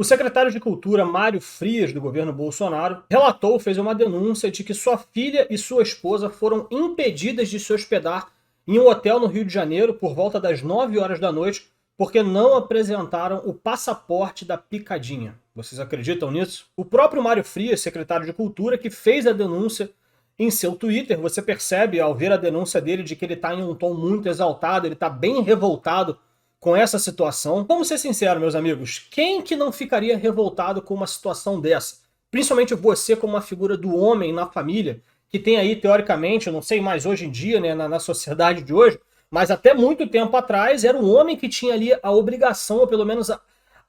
O secretário de Cultura, Mário Frias, do governo Bolsonaro, fez uma denúncia de que sua filha e sua esposa foram impedidas de se hospedar em um hotel no Rio de Janeiro por volta das 9 horas da noite, porque não apresentaram o passaporte da picadinha. Vocês acreditam nisso? O próprio Mário Frias, secretário de Cultura, que fez a denúncia em seu Twitter, você percebe ao ver a denúncia dele de que ele está em um tom muito exaltado, ele está bem revoltado com essa situação. Vamos ser sinceros, meus amigos, quem que não ficaria revoltado com uma situação dessa? Principalmente você como uma figura do homem na família, que tem aí, teoricamente, eu não sei mais hoje em dia, né, na sociedade de hoje, mas até muito tempo atrás era o homem que tinha ali a obrigação, ou pelo menos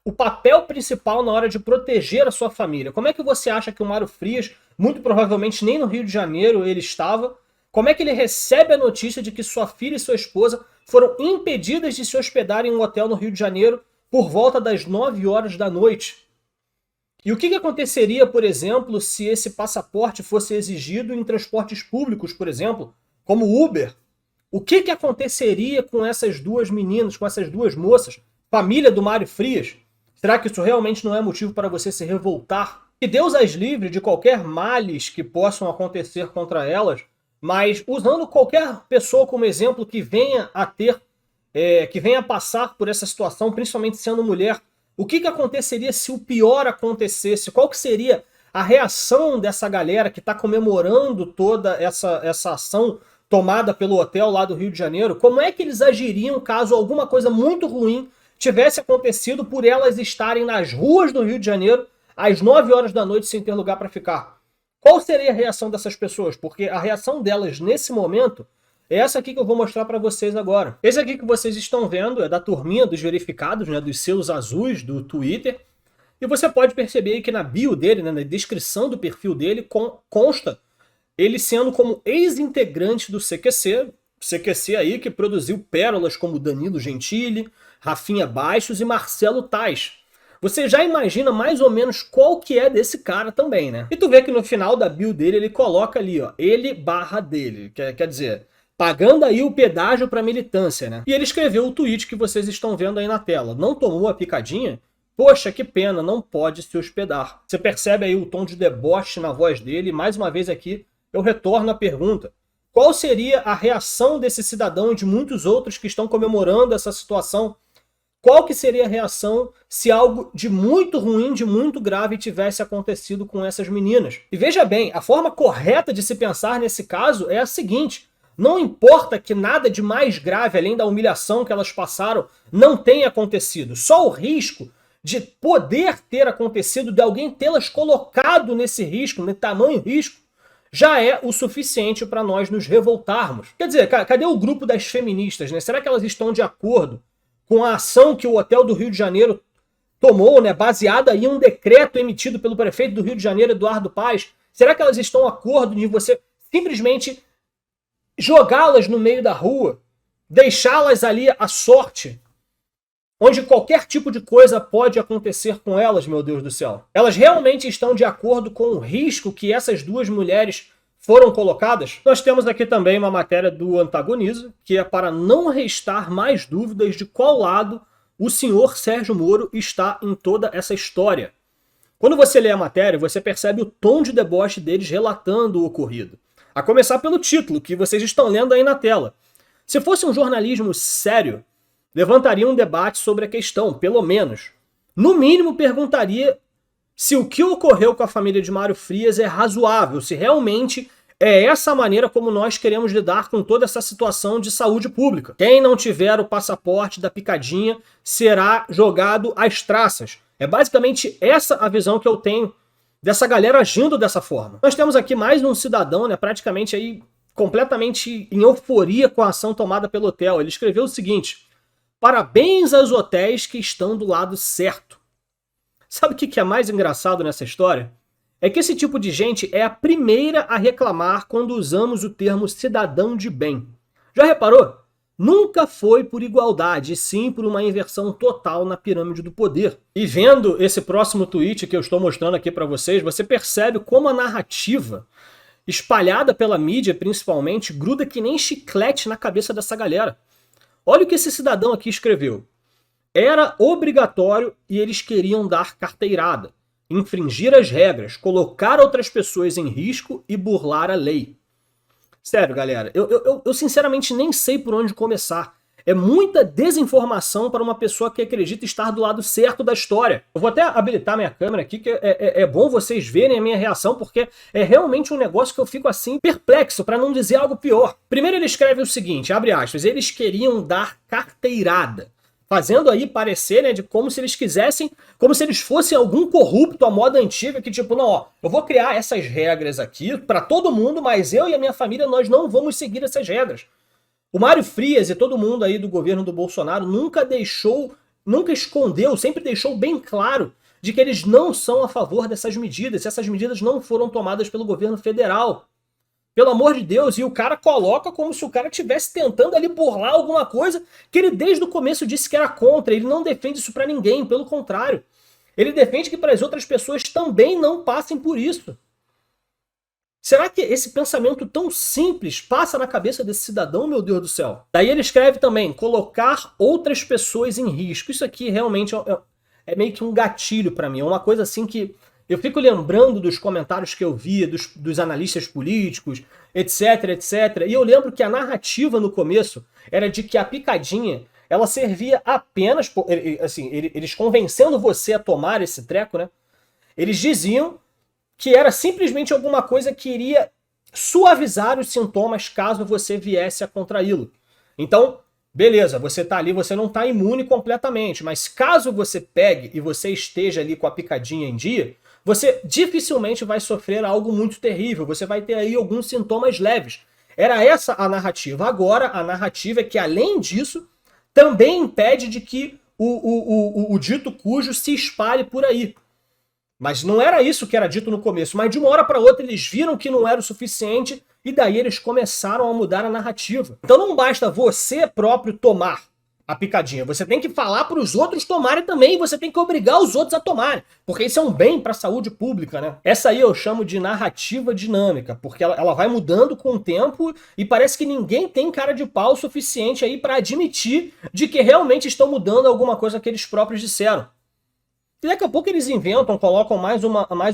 o papel principal na hora de proteger a sua família. Como é que você acha que o Mário Frias, muito provavelmente nem no Rio de Janeiro ele estava, como é que ele recebe a notícia de que sua filha e sua esposa foram impedidas de se hospedar em um hotel no Rio de Janeiro por volta das 9 horas da noite? E o que aconteceria, por exemplo, se esse passaporte fosse exigido em transportes públicos, por exemplo, como Uber? O que aconteceria com essas duas meninas, com essas duas moças, família do Mário Frias? Será que isso realmente não é motivo para você se revoltar? Que Deus as livre de qualquer males que possam acontecer contra elas, mas usando qualquer pessoa como exemplo que venha a ter, que venha a passar por essa situação, principalmente sendo mulher, o que aconteceria se o pior acontecesse? Qual que seria a reação dessa galera que está comemorando toda essa ação tomada pelo hotel lá do Rio de Janeiro? Como é que eles agiriam caso alguma coisa muito ruim tivesse acontecido por elas estarem nas ruas do Rio de Janeiro às 9 horas da noite sem ter lugar para ficar? Qual seria a reação dessas pessoas? Porque a reação delas nesse momento é essa aqui que eu vou mostrar para vocês agora. Esse aqui que vocês estão vendo é da turminha dos verificados, né, dos seus azuis do Twitter. E você pode perceber que na bio dele, né, na descrição do perfil dele, consta ele sendo como ex-integrante do CQC, CQC aí que produziu pérolas como Danilo Gentili, Rafinha Baixos e Marcelo Tais. Você já imagina mais ou menos qual que é desse cara também, né? E tu vê que no final da bio dele ele coloca ali, ó, ele barra dele, quer dizer, pagando aí o pedágio para militância, né? E ele escreveu o tweet que vocês estão vendo aí na tela. Não tomou a picadinha? Poxa, que pena, não pode se hospedar. Você percebe aí o tom de deboche na voz dele. E mais uma vez aqui eu retorno à pergunta. Qual seria a reação desse cidadão e de muitos outros que estão comemorando essa situação? Qual que seria a reação se algo de muito ruim, de muito grave tivesse acontecido com essas meninas? E veja bem, a forma correta de se pensar nesse caso é a seguinte: não importa que nada de mais grave, além da humilhação que elas passaram, não tenha acontecido. Só o risco de poder ter acontecido, de alguém tê-las colocado nesse risco, nesse tamanho risco, já é o suficiente para nós nos revoltarmos. Quer dizer, cadê o grupo das feministas, né? Será que elas estão de acordo com a ação que o Hotel do Rio de Janeiro tomou, né, baseada em um decreto emitido pelo prefeito do Rio de Janeiro, Eduardo Paes? Será que elas estão de acordo de você simplesmente jogá-las no meio da rua, deixá-las ali à sorte, onde qualquer tipo de coisa pode acontecer com elas, meu Deus do céu? Elas realmente estão de acordo com o risco que essas duas mulheres foram colocadas? Nós temos aqui também uma matéria do Antagoniza, que é para não restar mais dúvidas de qual lado o senhor Sérgio Moro está em toda essa história. Quando você lê a matéria, você percebe o tom de deboche deles relatando o ocorrido. A começar pelo título, que vocês estão lendo aí na tela. Se fosse um jornalismo sério, levantaria um debate sobre a questão, pelo menos. No mínimo, perguntaria se o que ocorreu com a família de Mário Frias é razoável, se realmente é essa a maneira como nós queremos lidar com toda essa situação de saúde pública. Quem não tiver o passaporte da picadinha será jogado às traças. É basicamente essa a visão que eu tenho dessa galera agindo dessa forma. Nós temos aqui mais um cidadão, né, praticamente aí completamente em euforia com a ação tomada pelo hotel. Ele escreveu o seguinte: parabéns aos hotéis que estão do lado certo. Sabe o que é mais engraçado nessa história? É que esse tipo de gente é a primeira a reclamar quando usamos o termo cidadão de bem. Já reparou? Nunca foi por igualdade, sim por uma inversão total na pirâmide do poder. E vendo esse próximo tweet que eu estou mostrando aqui para vocês, você percebe como a narrativa, espalhada pela mídia principalmente, gruda que nem chiclete na cabeça dessa galera. Olha o que esse cidadão aqui escreveu. Era obrigatório e eles queriam dar carteirada, infringir as regras, colocar outras pessoas em risco e burlar a lei. Sério, galera, eu sinceramente nem sei por onde começar. É muita desinformação para uma pessoa que acredita estar do lado certo da história. Eu vou até habilitar minha câmera aqui, que é bom vocês verem a minha reação, porque é realmente um negócio que eu fico assim perplexo, para não dizer algo pior. Primeiro ele escreve o seguinte, abre aspas, eles queriam dar carteirada, fazendo aí parecer, né, de como se eles quisessem, como se eles fossem algum corrupto à moda antiga, que tipo, não, ó, eu vou criar essas regras aqui para todo mundo, mas eu e a minha família, nós não vamos seguir essas regras. O Mário Frias e todo mundo aí do governo do Bolsonaro nunca escondeu, sempre deixou bem claro de que eles não são a favor dessas medidas, essas medidas não foram tomadas pelo governo federal. Pelo amor de Deus, e o cara coloca como se o cara estivesse tentando ali burlar alguma coisa que ele desde o começo disse que era contra, ele não defende isso pra ninguém, pelo contrário. Ele defende que para as outras pessoas também não passem por isso. Será que esse pensamento tão simples passa na cabeça desse cidadão, meu Deus do céu? Daí ele escreve também, colocar outras pessoas em risco. Isso aqui realmente é meio que um gatilho para mim. É uma coisa assim que eu fico lembrando dos comentários que eu via, dos analistas políticos, etc, etc. E eu lembro que a narrativa no começo era de que a picadinha, ela servia apenas, assim, eles convencendo você a tomar esse treco, né? Eles diziam que era simplesmente alguma coisa que iria suavizar os sintomas caso você viesse a contraí-lo. Então, beleza, você tá ali, você não tá imune completamente, mas caso você pegue e você esteja ali com a picadinha em dia, você dificilmente vai sofrer algo muito terrível, você vai ter aí alguns sintomas leves. Era essa a narrativa. Agora, a narrativa é que, além disso, também impede de que o dito cujo se espalhe por aí. Mas não era isso que era dito no começo, mas de uma hora para outra eles viram que não era o suficiente e daí eles começaram a mudar a narrativa. Então não basta você próprio tomar a picadinha, você tem que falar para os outros tomarem também, você tem que obrigar os outros a tomarem, porque isso é um bem para a saúde pública, né? Essa aí eu chamo de narrativa dinâmica, porque ela vai mudando com o tempo e parece que ninguém tem cara de pau suficiente aí para admitir de que realmente estão mudando alguma coisa que eles próprios disseram. E daqui a pouco eles inventam, colocam mais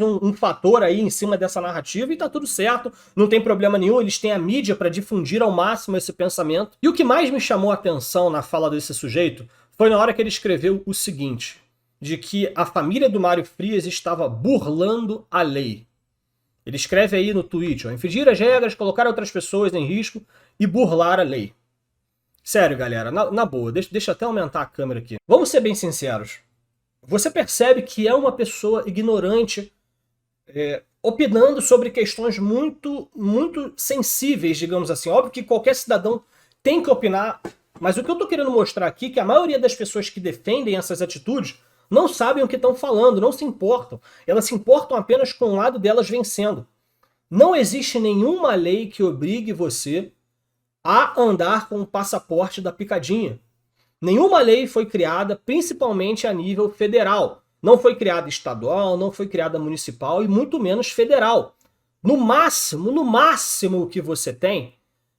um fator aí em cima dessa narrativa e tá tudo certo, não tem problema nenhum, eles têm a mídia para difundir ao máximo esse pensamento. E o que mais me chamou a atenção na fala desse sujeito foi na hora que ele escreveu o seguinte, de que a família do Mário Frias estava burlando a lei. Ele escreve aí no tweet, ó, infringir as regras, colocar outras pessoas em risco e burlar a lei. Sério, galera, na boa, deixa eu até aumentar a câmera aqui. Vamos ser bem sinceros. Você percebe que é uma pessoa ignorante, opinando sobre questões muito, muito sensíveis, digamos assim. Óbvio que qualquer cidadão tem que opinar, mas o que eu estou querendo mostrar aqui é que a maioria das pessoas que defendem essas atitudes não sabem o que estão falando, não se importam. Elas se importam apenas com o lado delas vencendo. Não existe nenhuma lei que obrigue você a andar com o passaporte da picadinha. Nenhuma lei foi criada, principalmente a nível federal. Não foi criada estadual, não foi criada municipal e muito menos federal. No máximo o que você tem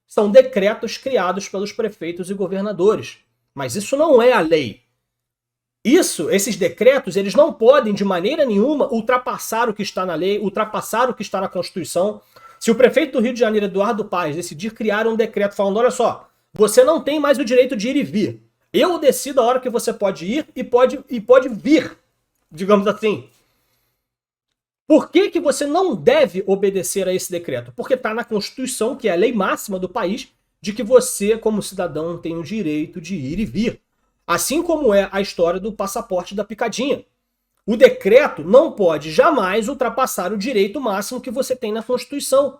são decretos criados pelos prefeitos e governadores. Mas isso não é a lei. Esses decretos, eles não podem de maneira nenhuma ultrapassar o que está na lei, ultrapassar o que está na Constituição. Se o prefeito do Rio de Janeiro, Eduardo Paes, decidir criar um decreto falando, olha só, você não tem mais o direito de ir e vir. Eu decido a hora que você pode ir e pode vir, digamos assim. Por que você não deve obedecer a esse decreto? Porque está na Constituição, que é a lei máxima do país, de que você, como cidadão, tem o direito de ir e vir. Assim como é a história do passaporte da picadinha. O decreto não pode jamais ultrapassar o direito máximo que você tem na Constituição.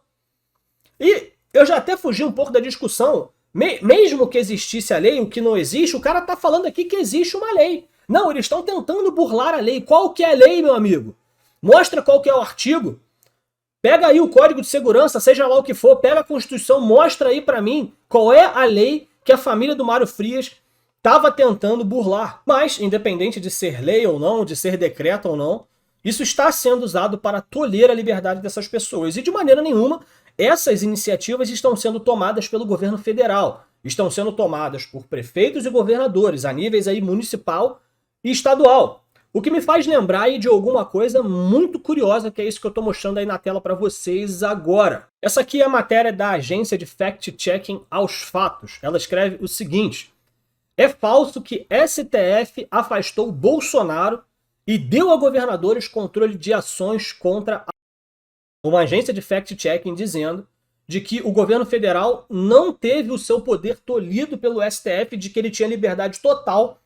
E eu já até fugi um pouco da discussão. Mesmo que existisse a lei, o que não existe, o cara tá falando aqui que existe uma lei. Não, eles estão tentando burlar a lei. Qual que é a lei, meu amigo? Mostra qual que é o artigo. Pega aí o Código de Segurança, seja lá o que for, pega a Constituição, mostra aí pra mim qual é a lei que a família do Mário Frias estava tentando burlar. Mas, independente de ser lei ou não, de ser decreto ou não, isso está sendo usado para tolher a liberdade dessas pessoas. E de maneira nenhuma, essas iniciativas estão sendo tomadas pelo governo federal. estão sendo tomadas por prefeitos e governadores a níveis aí municipal e estadual. O que me faz lembrar aí de alguma coisa muito curiosa, que é isso que eu estou mostrando aí na tela para vocês agora. Essa aqui é a matéria da agência de fact-checking Aos Fatos. Ela escreve o seguinte: é falso que STF afastou Bolsonaro e deu a governadores controle de ações contra uma agência de fact-checking dizendo de que o governo federal não teve o seu poder tolhido pelo STF, de que ele tinha liberdade total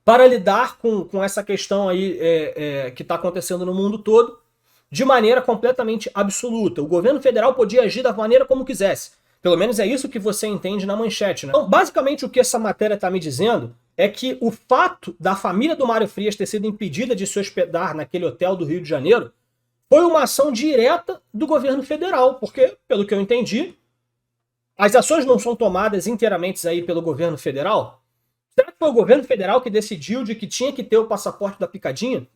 para lidar com essa questão aí que está acontecendo no mundo todo de maneira completamente absoluta. O governo federal podia agir da maneira como quisesse. Pelo menos é isso que você entende na manchete, né? Então, basicamente, o que essa matéria está me dizendo é que o fato da família do Mário Frias ter sido impedida de se hospedar naquele hotel do Rio de Janeiro foi uma ação direta do governo federal, porque, pelo que eu entendi, as ações não são tomadas inteiramente aí pelo governo federal. Será que foi o governo federal que decidiu de que tinha que ter o passaporte da picadinha?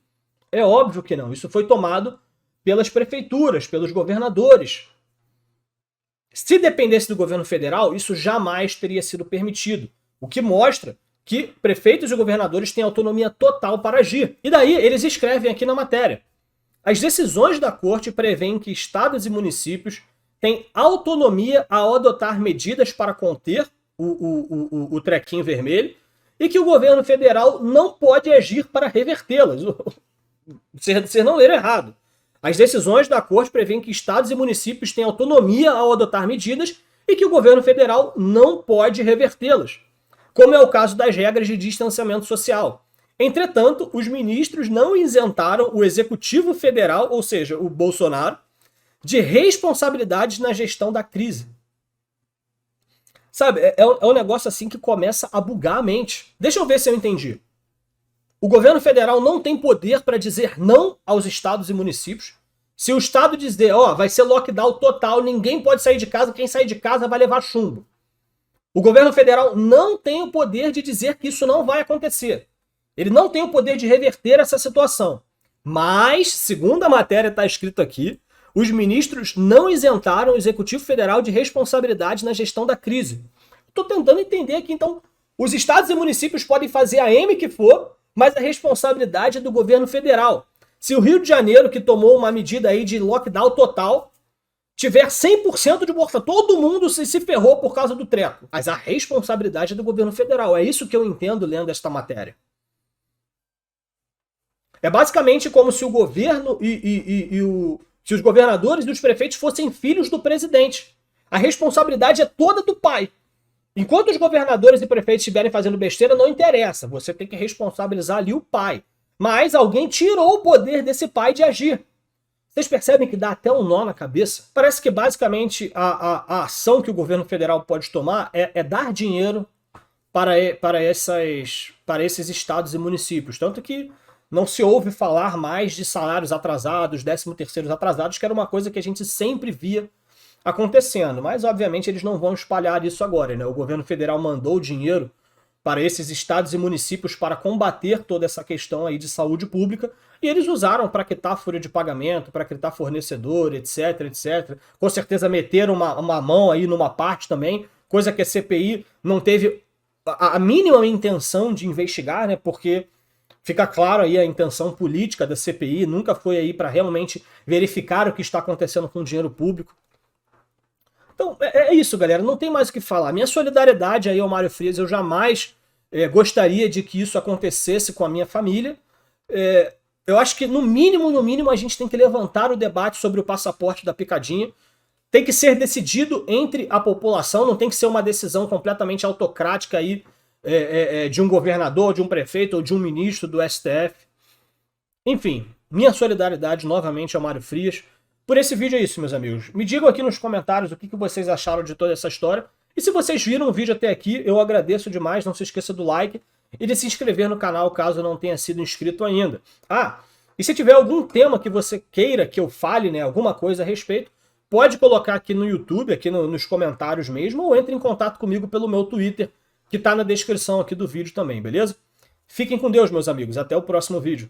É óbvio que não. Isso foi tomado pelas prefeituras, pelos governadores. Se dependesse do governo federal, isso jamais teria sido permitido. O que mostra que prefeitos e governadores têm autonomia total para agir. E daí eles escrevem aqui na matéria: as decisões da corte prevêem que estados e municípios têm autonomia ao adotar medidas para conter o trequinho vermelho e que o governo federal não pode agir para revertê-las. Vocês não leram errado. As decisões da corte prevêem que estados e municípios têm autonomia ao adotar medidas e que o governo federal não pode revertê-las, como é o caso das regras de distanciamento social. Entretanto, os ministros não isentaram o executivo federal, ou seja, o Bolsonaro, de responsabilidades na gestão da crise. Sabe, é um negócio assim que começa a bugar a mente. Deixa eu ver se eu entendi. O governo federal não tem poder para dizer não aos estados e municípios. Se o estado dizer, vai ser lockdown total, ninguém pode sair de casa, quem sair de casa vai levar chumbo. O governo federal não tem o poder de dizer que isso não vai acontecer. Ele não tem o poder de reverter essa situação. Mas, segundo a matéria está escrito aqui, os ministros não isentaram o Executivo Federal de responsabilidade na gestão da crise. Estou tentando entender aqui, então, os estados e municípios podem fazer a M que for, mas a responsabilidade é do governo federal. Se o Rio de Janeiro, que tomou uma medida aí de lockdown total, tiver 100% de morte, todo mundo se ferrou por causa do treco. Mas a responsabilidade é do governo federal. É isso que eu entendo lendo esta matéria. É basicamente como se o governo se os governadores e os prefeitos fossem filhos do presidente. A responsabilidade é toda do pai. Enquanto os governadores e prefeitos estiverem fazendo besteira, não interessa. Você tem que responsabilizar ali o pai. Mas alguém tirou o poder desse pai de agir. Vocês percebem que dá até um nó na cabeça? Parece que basicamente a ação que o governo federal pode tomar é dar dinheiro para esses estados e municípios. Tanto que não se ouve falar mais de salários atrasados, 13º atrasados, que era uma coisa que a gente sempre via acontecendo. Mas, obviamente, eles não vão espalhar isso agora, né? O governo federal mandou dinheiro para esses estados e municípios para combater toda essa questão aí de saúde pública, e eles usaram para quitar folha de pagamento, para quitar fornecedor, etc, etc. Com certeza meteram uma mão aí numa parte também, coisa que a CPI não teve a mínima intenção de investigar, né? Porque fica claro aí a intenção política da CPI, nunca foi aí para realmente verificar o que está acontecendo com o dinheiro público. Então, é isso, galera, não tem mais o que falar. Minha solidariedade aí ao Mário Frias, eu jamais gostaria de que isso acontecesse com a minha família. Eu acho que, no mínimo, a gente tem que levantar o debate sobre o passaporte da picadinha. Tem que ser decidido entre a população, não tem que ser uma decisão completamente autocrática aí, de um governador, de um prefeito ou de um ministro do STF. Enfim, minha solidariedade novamente ao Mário Frias. Por esse vídeo é isso, meus amigos. Me digam aqui nos comentários o que vocês acharam de toda essa história. E se vocês viram o vídeo até aqui, eu agradeço demais. Não se esqueça do like e de se inscrever no canal caso não tenha sido inscrito ainda. E se tiver algum tema que você queira que eu fale, né, alguma coisa a respeito, pode colocar aqui no YouTube, aqui nos comentários mesmo, ou entre em contato comigo pelo meu Twitter, que está na descrição aqui do vídeo também, beleza? Fiquem com Deus, meus amigos. Até o próximo vídeo.